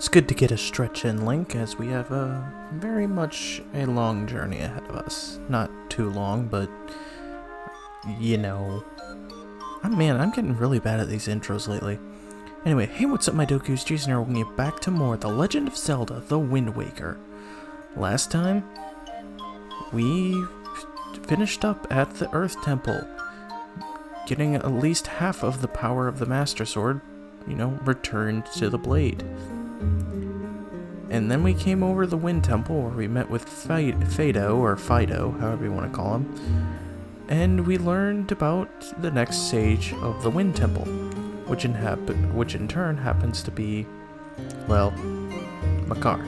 It's good to get a stretch in, Link, as we have very much a long journey ahead of us. Not too long, but, you know. Man, I'm getting really bad at these intros lately. Anyway, hey, what's up, my Dokus? Jason here, welcoming you back to more The Legend of Zelda, The Wind Waker. Last time, we finished up at the Earth Temple, getting at least half of the power of the Master Sword, returned to the blade. And then we came over the Wind Temple, where we met with Fido, or Fido, however you want to call him, and we learned about the next sage of the Wind Temple, which in turn happens to be, well, Makar.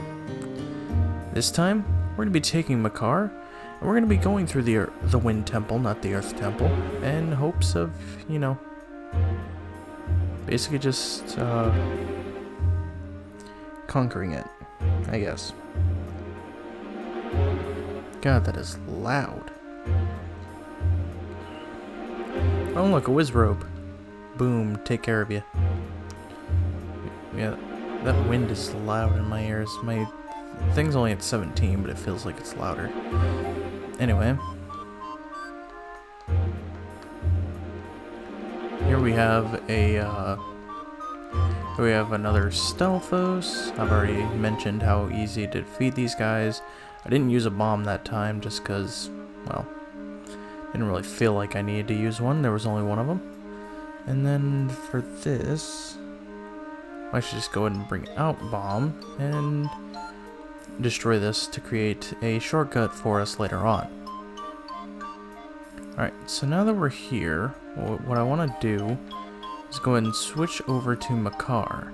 This time, we're going to be taking Makar, and we're going to be going through the Wind Temple, not the Earth Temple, in hopes of, basically just conquering it, I guess. God, that is loud. Oh, look, a Wizrobe. Boom, take care of you. Yeah, that wind is loud in my ears. My thing's only at 17, but it feels like it's louder. Anyway. Here we have another Stelphos. I've already mentioned how easy to defeat these guys. I didn't use a bomb that time just because, well, didn't really feel like I needed to use one. There was only one of them. And then for this, I should just go ahead and bring out bomb and destroy this to create a shortcut for us later on. Alright, so now that we're here, what I want to do is go ahead and switch over to Makar.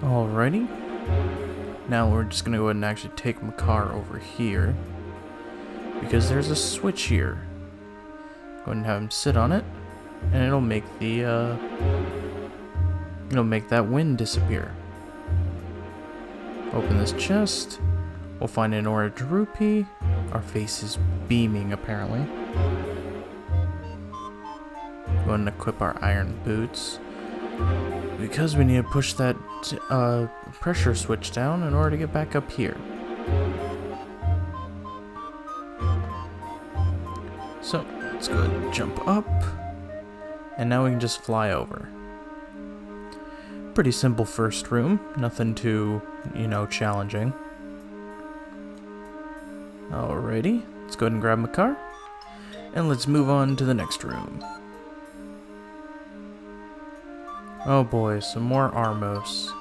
Alrighty. Now we're just gonna go ahead and actually take Makar over here, because there's a switch here. Go ahead and have him sit on it, and it'll make that wind disappear. Open this chest. We'll find an orange rupee. Our face is beaming, apparently. Go ahead and equip our iron boots, because we need to push that pressure switch down in order to get back up here. So, let's go ahead and jump up, and now we can just fly over. Pretty simple first room, nothing too, challenging. Alrighty, let's go ahead and grab Makar, and let's move on to the next room. Oh boy, some more Armos.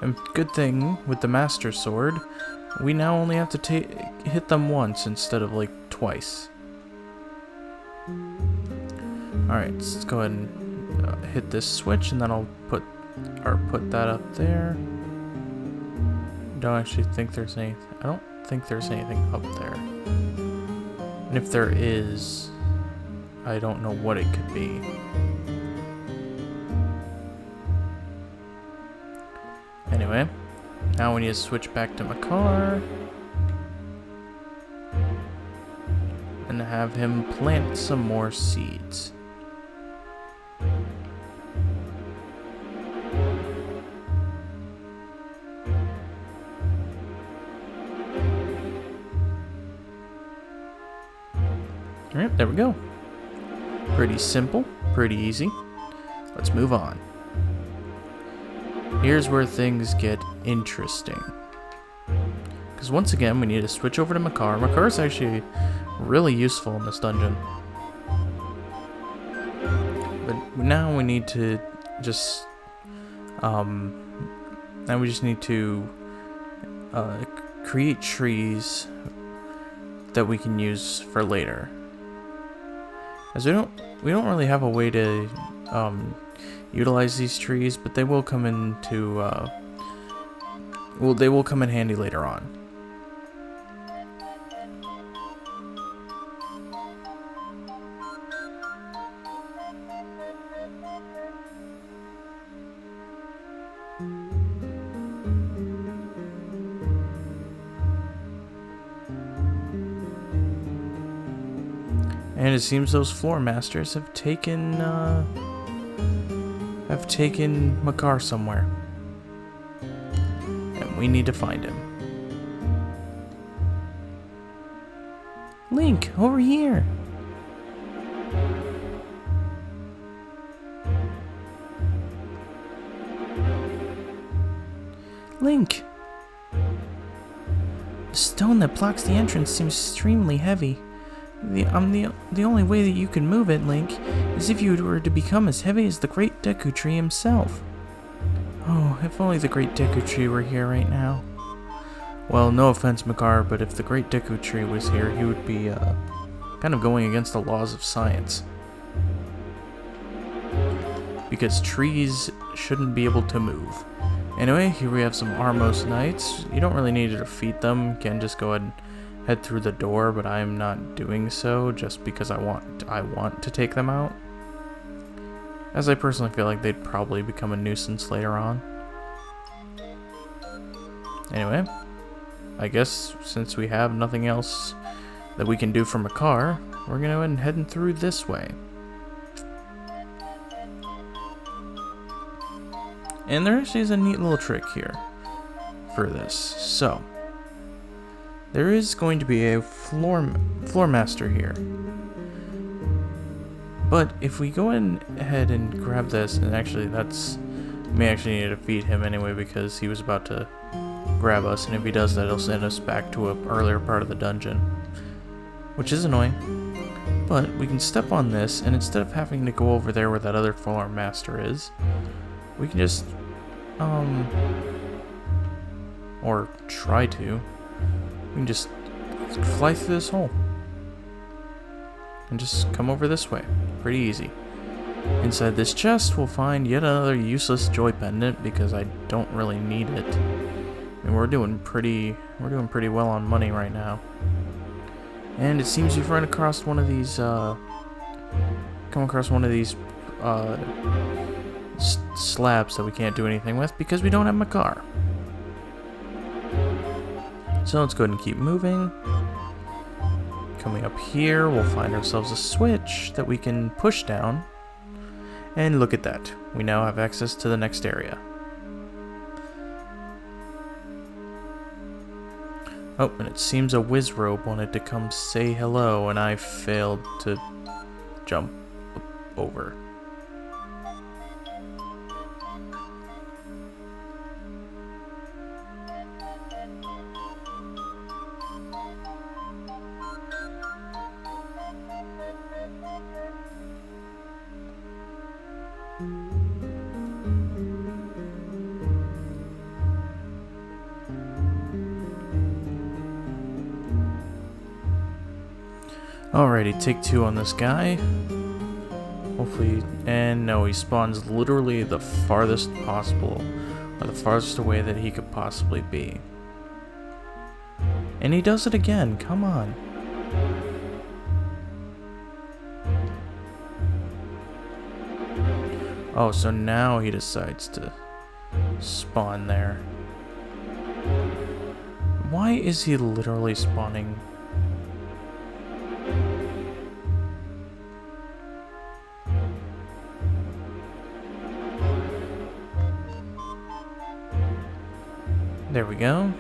And good thing, with the Master Sword, we now only have to hit them once instead of, twice. Alright, let's go ahead and hit this switch, and then I'll put that up there. Don't actually think there's anything. I don't think there's anything up there. And if there is, I don't know what it could be. Anyway, now we need to switch back to Makar and have him plant some more seeds. Alright, there we go. Pretty simple, pretty easy. Let's move on. Here's where things get interesting. Because once again, we need to switch over to Makar. Makar is actually really useful in this dungeon. But now we need to just... now we just need to create trees that we can use for later. As we don't really have a way to utilize these trees, but they will come into, well, they will come in handy later on. And it seems those floor masters have taken Makar somewhere. And we need to find him. Link, over here! Link! The stone that blocks the entrance seems extremely heavy. The only way that you can move it, Link, is if you were to become as heavy as the Great Deku Tree himself. Oh, if only the Great Deku Tree were here right now. Well, no offense, Makar, but if the Great Deku Tree was here, he would be, kind of going against the laws of science. Because trees shouldn't be able to move. Anyway, here we have some Armos Knights. You don't really need to defeat them. You can just go ahead and head through the door, but I'm not doing so just because I want to take them out. As I personally feel like they'd probably become a nuisance later on. Anyway, I guess since we have nothing else that we can do from a car, we're gonna go ahead and heading through this way. And there actually is a neat little trick here for this. So there is going to be a floor master here. But if we go ahead and grab this, and actually may actually need to defeat him anyway because he was about to grab us, and if he does that, he'll send us back to an earlier part of the dungeon, which is annoying. But we can step on this, and instead of having to go over there where that other floor master is, we can just, or try to. We can just fly through this hole. And just come over this way. Pretty easy. Inside this chest, we'll find yet another useless joy pendant because I don't really need it. I mean, we're doing pretty well on money right now. And it seems you've run across one of these, slabs that we can't do anything with because we don't have Makar. So let's go ahead and keep moving. Coming up here, we'll find ourselves a switch that we can push down. And look at that. We now have access to the next area. Oh, and it seems a Wizrobe wanted to come say hello, and I failed to jump over. Alrighty, take two on this guy. Hopefully, and no, he spawns literally the farthest possible, or the farthest away that he could possibly be. And he does it again, come on. Oh, so now he decides to spawn there. Why is he literally spawning? There we go.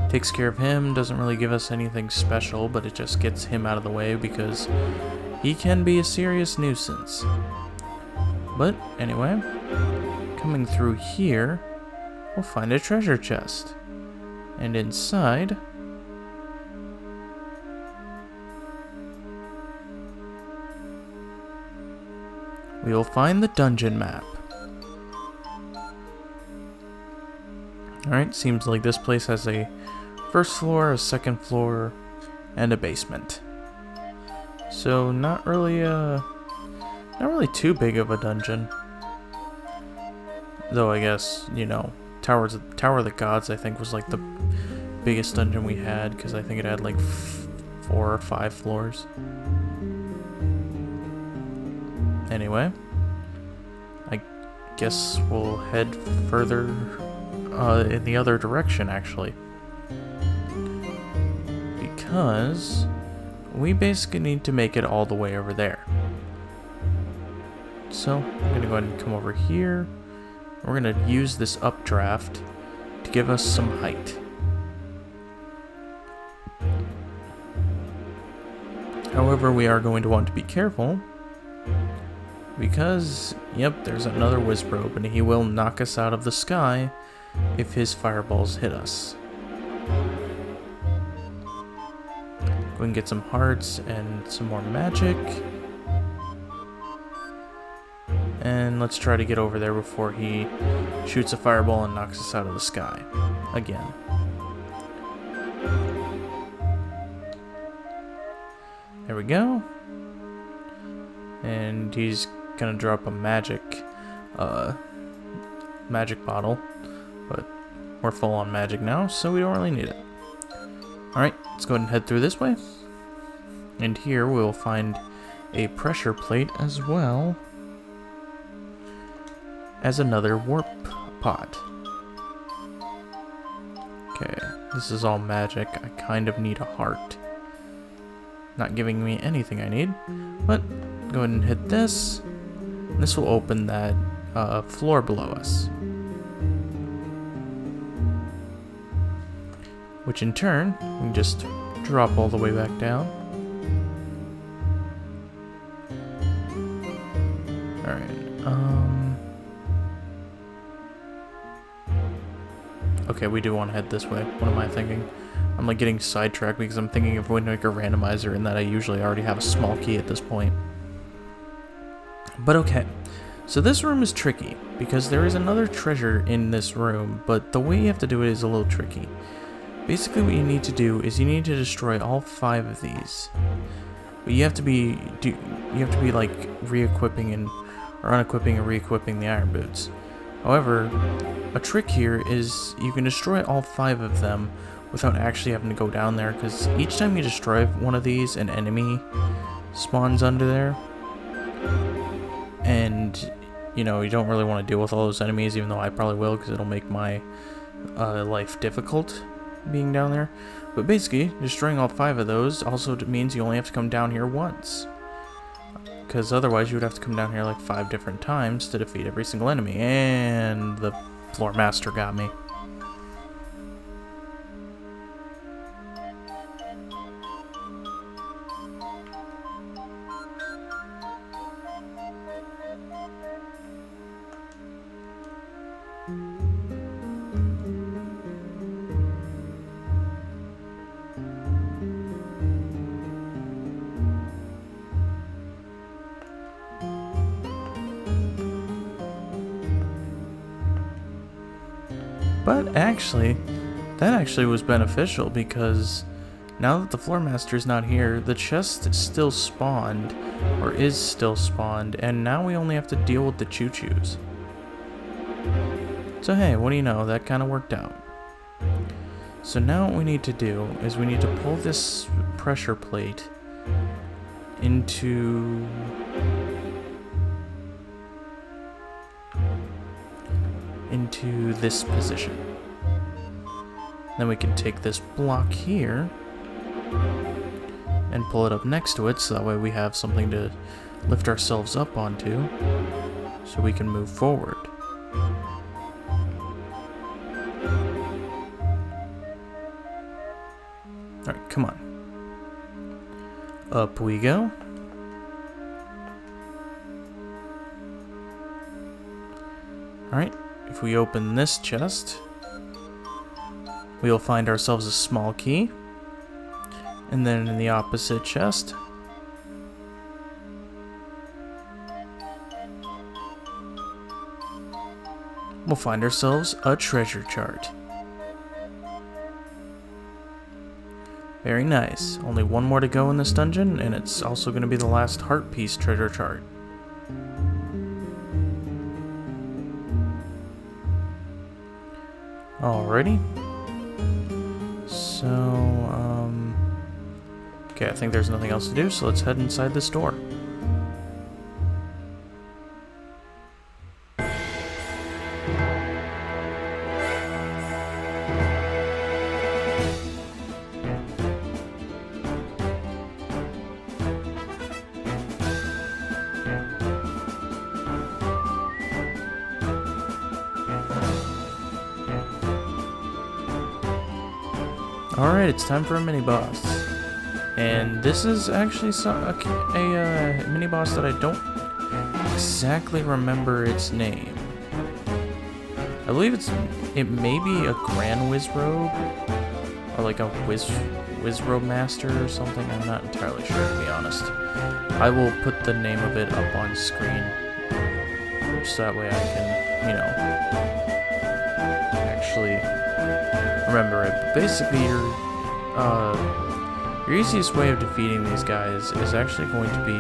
Takes care of him, doesn't really give us anything special, but it just gets him out of the way because he can be a serious nuisance. But anyway, coming through here, we'll find a treasure chest. And inside, we will find the dungeon map. Alright, seems like this place has a first floor, a second floor, and a basement. So not really too big of a dungeon. Though I guess, you know, Tower of the Gods, I think, was like the biggest dungeon we had, because I think it had like 4 or 5 floors. Anyway, I guess we'll head further in the other direction, actually. Because we basically need to make it all the way over there. So, I'm going to go ahead and come over here. We're going to use this updraft to give us some height. However, we are going to want to be careful because, yep, there's another Wizrobe, and he will knock us out of the sky if his fireballs hit us. Go and get some hearts and some more magic. And let's try to get over there before he shoots a fireball and knocks us out of the sky again. There we go. And he's gonna drop a magic bottle, but we're full on magic now, so we don't really need it. Alright, let's go ahead and head through this way. And here we'll find a pressure plate as well as another warp pot. Okay, this is all magic. I kind of need a heart. Not giving me anything I need, but go ahead and hit this. This will open that floor below us, which in turn we can just drop all the way back down. Alright, okay, we do want to head this way. What am I thinking? I'm like getting sidetracked because I'm thinking of Wind Waker Randomizer and that I usually already have a small key at this point. But okay, so this room is tricky because there is another treasure in this room, but the way you have to do it is a little tricky. Basically what you need to do is you need to destroy all 5 of these. But you have to be like re-equipping or unequipping and re-equipping the iron boots. However, a trick here is you can destroy all 5 of them without actually having to go down there, because each time you destroy one of these, an enemy spawns under there. And, you know, you don't really want to deal with all those enemies, even though I probably will, because it'll make my life difficult being down there. But basically, destroying all 5 of those also means you only have to come down here once. Because otherwise you would have to come down here like 5 different times to defeat every single enemy. And the Floor Master got me. But actually, that actually was beneficial because now that the Floor Master's not here, the chest still spawned, or is still spawned, and now we only have to deal with the choo-choos. So hey, what do you know, that kind of worked out. So now what we need to do is we need to pull this pressure plate into this position. Then we can take this block here and pull it up next to it, so that way we have something to lift ourselves up onto so we can move forward. Alright, come on. Up we go. Alright, if we open this chest, we'll find ourselves a small key. And then in the opposite chest, we'll find ourselves a treasure chart. Very nice. Only one more to go in this dungeon, and it's also going to be the last heart piece treasure chart. Alrighty. So, okay, I think there's nothing else to do, so let's head inside this door. Alright, it's time for a mini-boss. And this is actually a mini-boss that I don't exactly remember its name. I believe it may be a Grand Wizrobe, or like a Wizrobe Master or something. I'm not entirely sure, to be honest. I will put the name of it up on screen, so that way I can, you know, actually remember it. But basically, your easiest way of defeating these guys is actually going to be,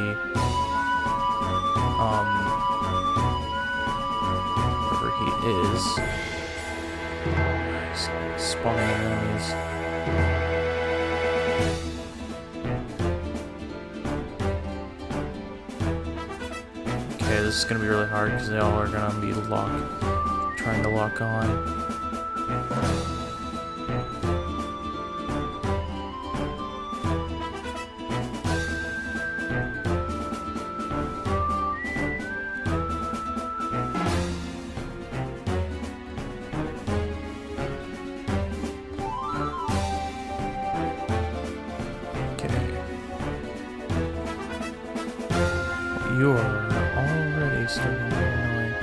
wherever he is, spawning enemies. Okay, this is gonna be really hard because they all are gonna be trying to lock on. You are already starting to get annoying.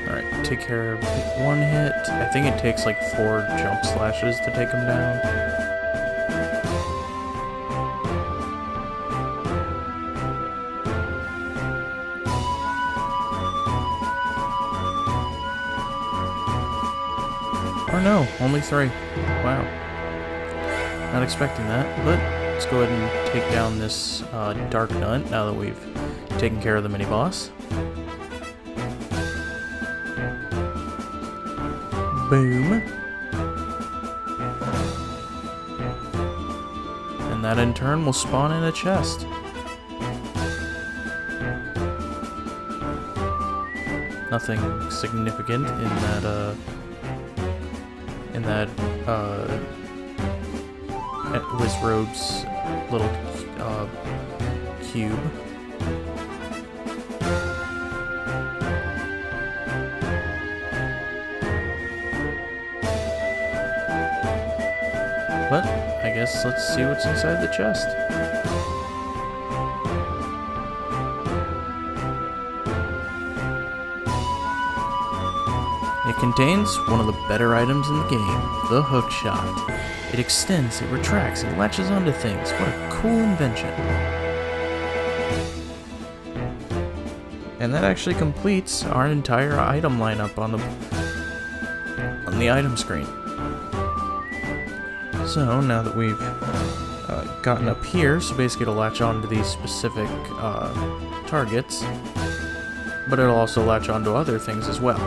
Alright, take care of one hit. I think it takes like 4 jump slashes to take him down. Or no, only 3. Wow. Not expecting that, but let's go ahead and take down this Dark Nut now that we've taken care of the mini-boss. Boom. And that in turn will spawn in a chest. Nothing significant in that Wizrobe's little cube. But I guess let's see what's inside the chest. It contains one of the better items in the game, the hook shot. It extends, it retracts, it latches onto things. What a cool invention. And that actually completes our entire item lineup on the item screen. So now that we've gotten up here, so basically it'll latch on to these specific targets, but it'll also latch on to other things as well.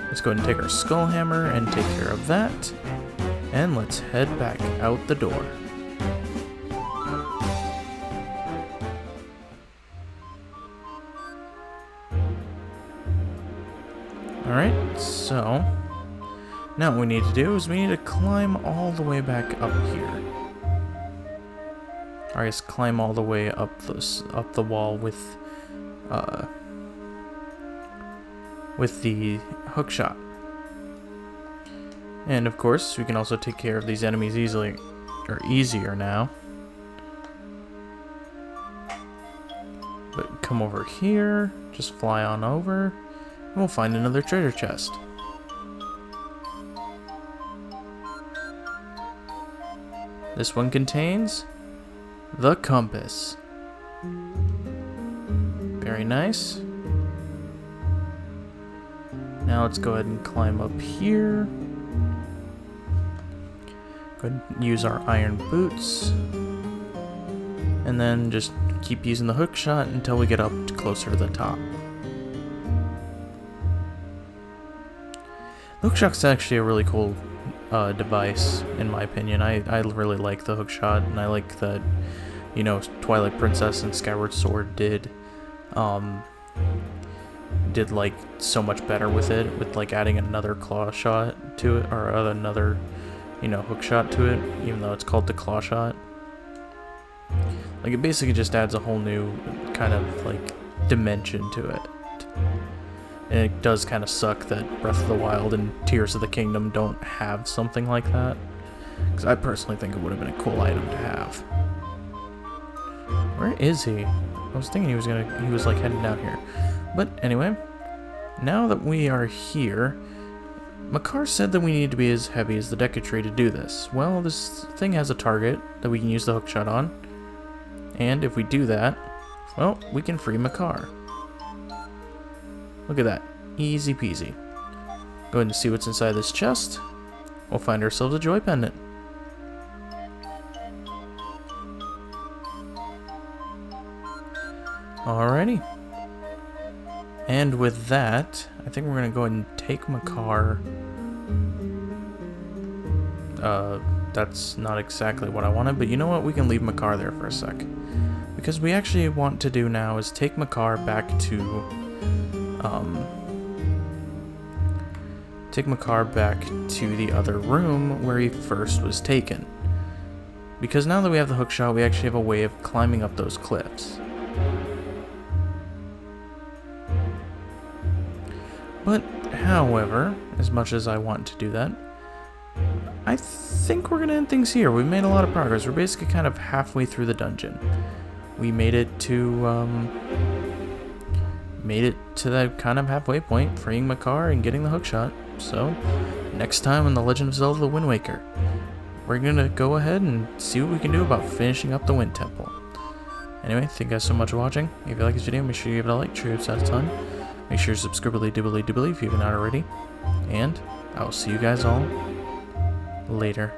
Let's go ahead and take our skull hammer and take care of that. And let's head back out the door. Alright, so now what we need to do is we need to climb all the way back up here. Or I guess climb all the way up the wall with the hook shot. And of course, we can also take care of these enemies easier now. But come over here, just fly on over, and we'll find another treasure chest. This one contains the compass. Very nice. Now let's go ahead and climb up here. Go ahead and use our iron boots. And then just keep using the hook shot until we get up closer to the top. Hookshot's actually a really cool device, in my opinion. I really like the hookshot, and I like that, you know, Twilight Princess and Skyward Sword did like so much better with it, with like adding another claw shot to it, or another, you know, hook shot to it, even though it's called the claw shot. Like, it basically just adds a whole new kind of like dimension to it. And it does kind of suck that Breath of the Wild and Tears of the Kingdom don't have something like that, because I personally think it would have been a cool item to have. Where is he? I was thinking he was like heading down here. But anyway, now that we are here, Makar said that we need to be as heavy as the Deca-Tree to do this. Well, this thing has a target that we can use the hookshot on, and if we do that, well, we can free Makar. Look at that. Easy peasy. Go ahead and see what's inside this chest. We'll find ourselves a joy pendant. Alrighty. And with that, I think we're going to go ahead and take Makar. That's not exactly what I wanted, but you know what? We can leave Makar there for a sec. Because we actually want to do now is take Makar back to the other room where he first was taken. Because now that we have the hookshot, we actually have a way of climbing up those cliffs. But, however, as much as I want to do that, I think we're going to end things here. We've made a lot of progress. We're basically kind of halfway through the dungeon. We made it to that kind of halfway point, freeing Makar and getting the hookshot. So, next time on The Legend of Zelda: The Wind Waker, we're going to go ahead and see what we can do about finishing up the Wind Temple. Anyway, thank you guys so much for watching. If you like this video, make sure you give it a like, sure it's out a ton. Make sure you subscribe if you haven't already. And I will see you guys all later.